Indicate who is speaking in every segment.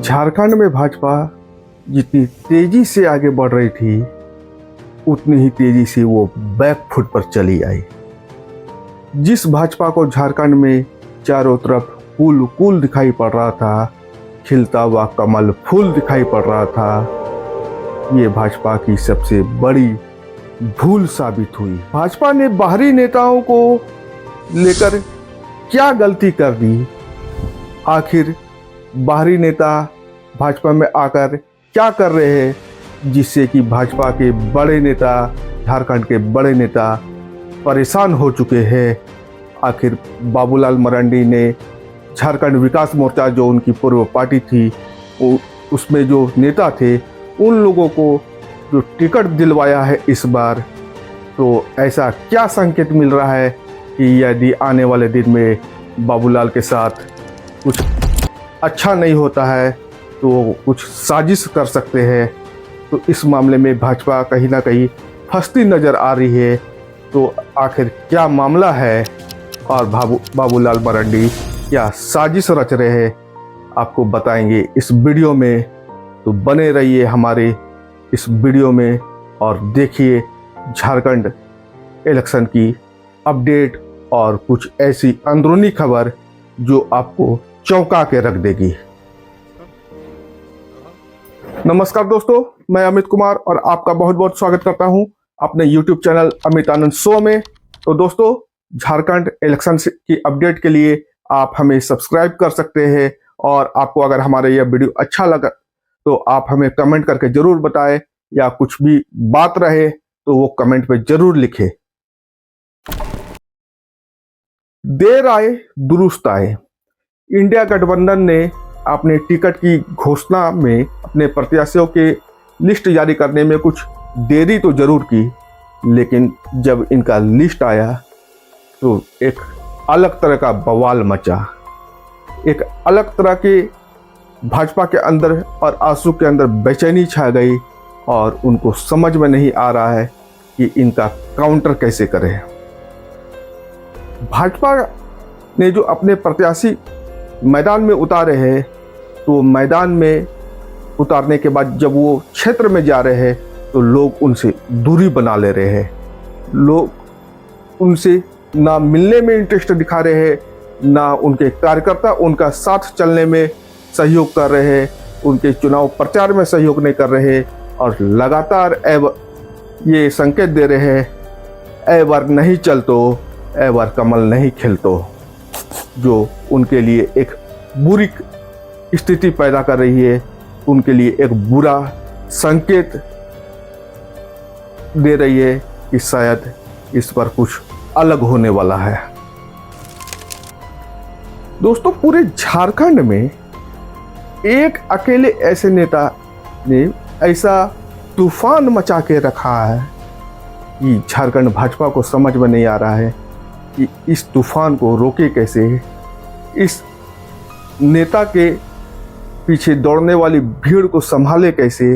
Speaker 1: झारखंड में भाजपा जितनी तेजी से आगे बढ़ रही थी उतनी ही तेजी से वो बैक फुट पर चली आई। जिस भाजपा को झारखंड में चारों तरफ फूल कूल दिखाई पड़ रहा था, खिलता हुआ कमल फूल दिखाई पड़ रहा था, ये भाजपा की सबसे बड़ी भूल साबित हुई। भाजपा ने बाहरी नेताओं को लेकर क्या गलती कर दी? आखिर बाहरी नेता भाजपा में आकर क्या कर रहे हैं जिससे कि भाजपा के बड़े नेता, झारखंड के बड़े नेता परेशान हो चुके हैं? आखिर बाबूलाल मरांडी ने झारखंड विकास मोर्चा, जो उनकी पूर्व पार्टी थी, उसमें जो नेता थे, उन लोगों को जो टिकट दिलवाया है इस बार, तो ऐसा क्या संकेत मिल रहा है कि यदि आने वाले दिन में बाबूलाल के साथ कुछ अच्छा नहीं होता है तो कुछ साजिश कर सकते हैं? तो इस मामले में भाजपा कहीं ना कहीं फंसती नज़र आ रही है। तो आखिर क्या मामला है और बाबूलाल मरांडी क्या साजिश रच रहे हैं, आपको बताएंगे इस वीडियो में। तो बने रहिए हमारे इस वीडियो में और देखिए झारखंड इलेक्शन की अपडेट और कुछ ऐसी अंदरूनी खबर जो आपको चौंका के रख देगी। नमस्कार दोस्तों, मैं अमित कुमार और आपका बहुत बहुत स्वागत करता हूं अपने YouTube चैनल अमित आनंद शो में। तो दोस्तों, झारखंड इलेक्शन की अपडेट के लिए आप हमें सब्सक्राइब कर सकते हैं और आपको अगर हमारा यह वीडियो अच्छा लगा तो आप हमें कमेंट करके जरूर बताएं, या कुछ भी बात रहे तो वो कमेंट पे जरूर लिखें। देर आए दुरुस्त आए। इंडिया गठबंधन ने अपने टिकट की घोषणा में अपने प्रत्याशियों के लिस्ट जारी करने में कुछ देरी तो जरूर की, लेकिन जब इनका लिस्ट आया तो एक अलग तरह का बवाल मचा। एक अलग तरह के भाजपा के अंदर और आंसू के अंदर बेचैनी छा गई और उनको समझ में नहीं आ रहा है कि इनका काउंटर कैसे करें। भाजपा ने जो अपने प्रत्याशी मैदान में उतारे हैं, तो मैदान में उतारने के बाद जब वो क्षेत्र में जा रहे हैं तो लोग उनसे दूरी बना ले रहे हैं। लोग उनसे ना मिलने में इंटरेस्ट दिखा रहे हैं, ना उनके कार्यकर्ता उनका साथ चलने में सहयोग कर रहे हैं, उनके चुनाव प्रचार में सहयोग नहीं कर रहे, और लगातार ये संकेत दे रहे हैं, ए बार नहीं चलतो, ए बार कमल नहीं खिलतो, जो उनके लिए एक बुरी स्थिति पैदा कर रही है, उनके लिए एक बुरा संकेत दे रही है कि शायद इस पर कुछ अलग होने वाला है। दोस्तों, पूरे झारखंड में एक अकेले ऐसे नेता ने ऐसा तूफान मचा के रखा है कि झारखंड भाजपा को समझ में नहीं आ रहा है कि इस तूफान को रोके कैसे। इस नेता के पीछे दौड़ने वाली भीड़ को संभाले कैसे।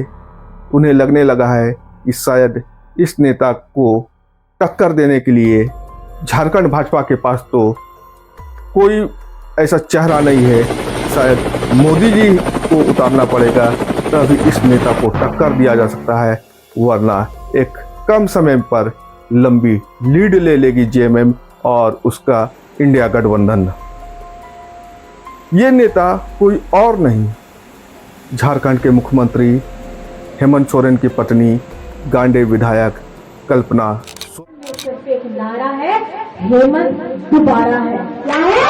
Speaker 1: उन्हें लगने लगा है कि शायद इस नेता को टक्कर देने के लिए झारखंड भाजपा के पास तो कोई ऐसा चेहरा नहीं है, शायद मोदी जी को उतारना पड़ेगा तभी इस नेता को टक्कर दिया जा सकता है, वरना एक कम समय पर लंबी लीड ले लेगी जेएमएम और उसका इंडिया गठबंधन। ये नेता कोई और नहीं, झारखंड के मुख्यमंत्री हेमंत सोरेन की पत्नी गांडे विधायक कल्पना।
Speaker 2: एक नारा है, हेमंत दोबारा है। क्या है?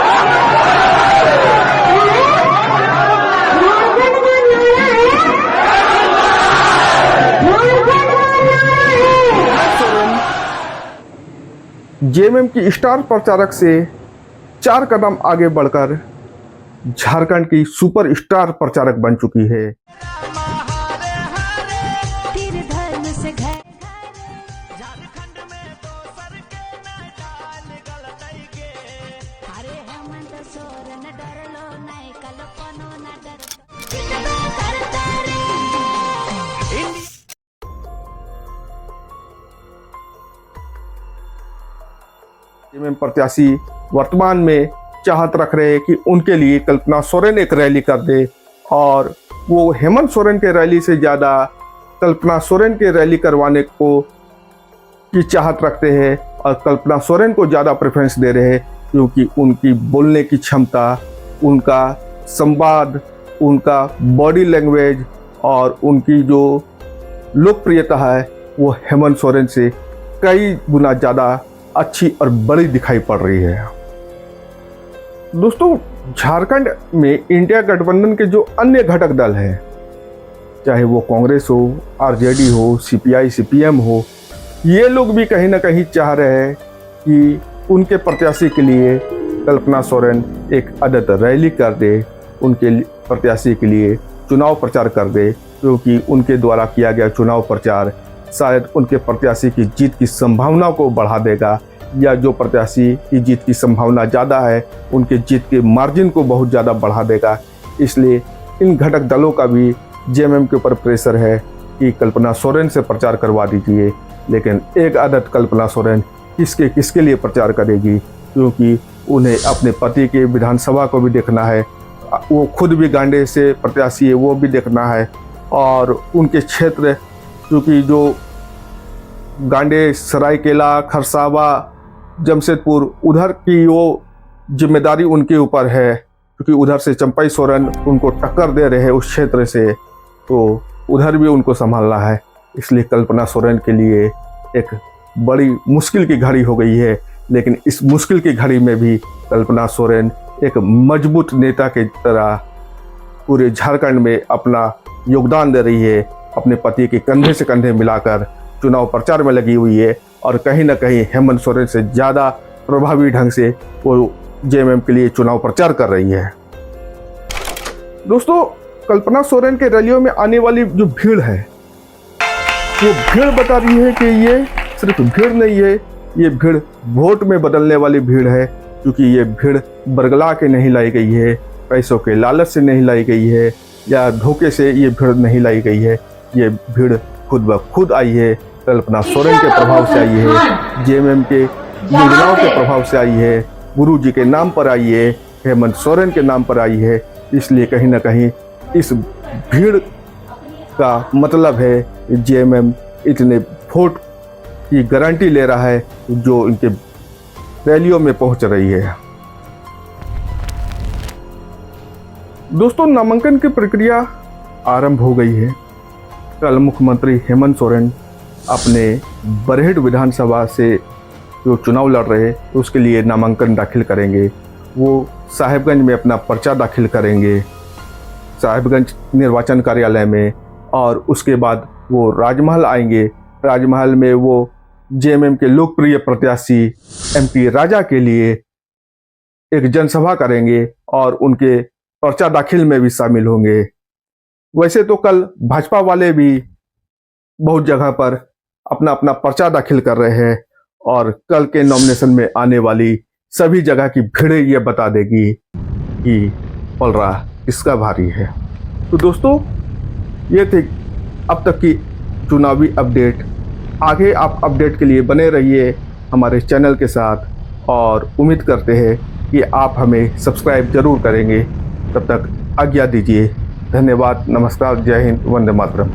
Speaker 1: जेएमएम की स्टार प्रचारक से 4 कदम आगे बढ़कर झारखंड की सुपर स्टार प्रचारक बन चुकी है। जेएमएम प्रत्याशी वर्तमान में चाहत रख रहे हैं कि उनके लिए कल्पना सोरेन एक रैली कर दे और वो हेमंत सोरेन के रैली से ज़्यादा कल्पना सोरेन के रैली करवाने को की चाहत रखते हैं और कल्पना सोरेन को ज़्यादा प्रेफरेंस दे रहे हैं, क्योंकि उनकी बोलने की क्षमता, उनका संवाद, उनका बॉडी लैंग्वेज और उनकी जो लोकप्रियता है वो हेमंत सोरेन से कई गुना ज़्यादा अच्छी और बड़ी दिखाई पड़ रही है। दोस्तों, झारखंड में इंडिया गठबंधन के जो अन्य घटक दल हैं, चाहे वो कांग्रेस हो, आरजेडी हो, सीपीआई सीपीएम हो, ये लोग भी कहीं ना कहीं चाह रहे हैं कि उनके प्रत्याशी के लिए कल्पना सोरेन एक आदत रैली कर दे, उनके प्रत्याशी के लिए चुनाव प्रचार कर दे, क्योंकि उनके द्वारा किया गया चुनाव प्रचार शायद उनके प्रत्याशी की जीत की संभावना को बढ़ा देगा, या जो प्रत्याशी की जीत की संभावना ज़्यादा है उनके जीत के मार्जिन को बहुत ज़्यादा बढ़ा देगा। इसलिए इन घटक दलों का भी जेएमएम के ऊपर प्रेशर है कि कल्पना सोरेन से प्रचार करवा दीजिए। लेकिन एक आदत कल्पना सोरेन किसके लिए प्रचार करेगी, क्योंकि उन्हें अपने पति के विधानसभा को भी देखना है, वो खुद भी गांडे से प्रत्याशी है वो भी देखना है, और उनके क्षेत्र क्योंकि जो गांडे, सरायकेला, खरसावा, जमशेदपुर, उधर की वो जिम्मेदारी उनके ऊपर है, क्योंकि उधर से चंपई सोरेन उनको टक्कर दे रहे हैं उस क्षेत्र से, तो उधर भी उनको संभालना है। इसलिए कल्पना सोरेन के लिए एक बड़ी मुश्किल की घड़ी हो गई है। लेकिन इस मुश्किल की घड़ी में भी कल्पना सोरेन एक मजबूत नेता की तरह पूरे झारखंड में अपना योगदान दे रही है, अपने पति के कंधे से कंधे मिलाकर चुनाव प्रचार में लगी हुई है, और कहीं ना कहीं हेमंत सोरेन से ज़्यादा प्रभावी ढंग से वो जेएमएम के लिए चुनाव प्रचार कर रही है। दोस्तों, कल्पना सोरेन के रैलियों में आने वाली जो भीड़ है वो भीड़ बता रही है कि ये सिर्फ भीड़ नहीं है, ये भीड़ वोट में बदलने वाली भीड़ है, क्योंकि ये भीड़ बरगला के नहीं लाई गई है, पैसों के लालच से नहीं लाई गई है, या धोखे से ये भीड़ नहीं लाई गई है। ये भीड़ खुद ब खुद आई है, कल्पना सोरेन के प्रभाव से आई है, जेएमएम के योजनाओं के प्रभाव से आई है, गुरु जी के नाम पर आई है, हेमंत सोरेन के नाम पर आई है। इसलिए कहीं ना कहीं इस भीड़ का मतलब है जेएमएम इतने वोट की गारंटी ले रहा है जो इनके रैलियों में पहुंच रही है। दोस्तों, नामांकन की प्रक्रिया आरंभ हो गई है। कल मुख्यमंत्री हेमंत सोरेन अपने बरहेट विधानसभा से जो चुनाव लड़ रहे हैं उसके लिए नामांकन दाखिल करेंगे। वो साहिबगंज में अपना पर्चा दाखिल करेंगे, साहिबगंज निर्वाचन कार्यालय में, और उसके बाद वो राजमहल आएंगे। राजमहल में वो जेएमएम के लोकप्रिय प्रत्याशी एमपी राजा के लिए एक जनसभा करेंगे और उनके पर्चा दाखिल में भी शामिल होंगे। वैसे तो कल भाजपा वाले भी बहुत जगह पर अपना अपना पर्चा दाखिल कर रहे हैं, और कल के नॉमिनेशन में आने वाली सभी जगह की भीड़ें ये बता देगी कि पलड़ा किसका भारी है। तो दोस्तों, ये थी अब तक की चुनावी अपडेट। आगे आप अपडेट के लिए बने रहिए हमारे चैनल के साथ, और उम्मीद करते हैं कि आप हमें सब्सक्राइब जरूर करेंगे। तब तक आज्ञा दीजिए। धन्यवाद, नमस्कार, जय हिंद, वंदे मातरम।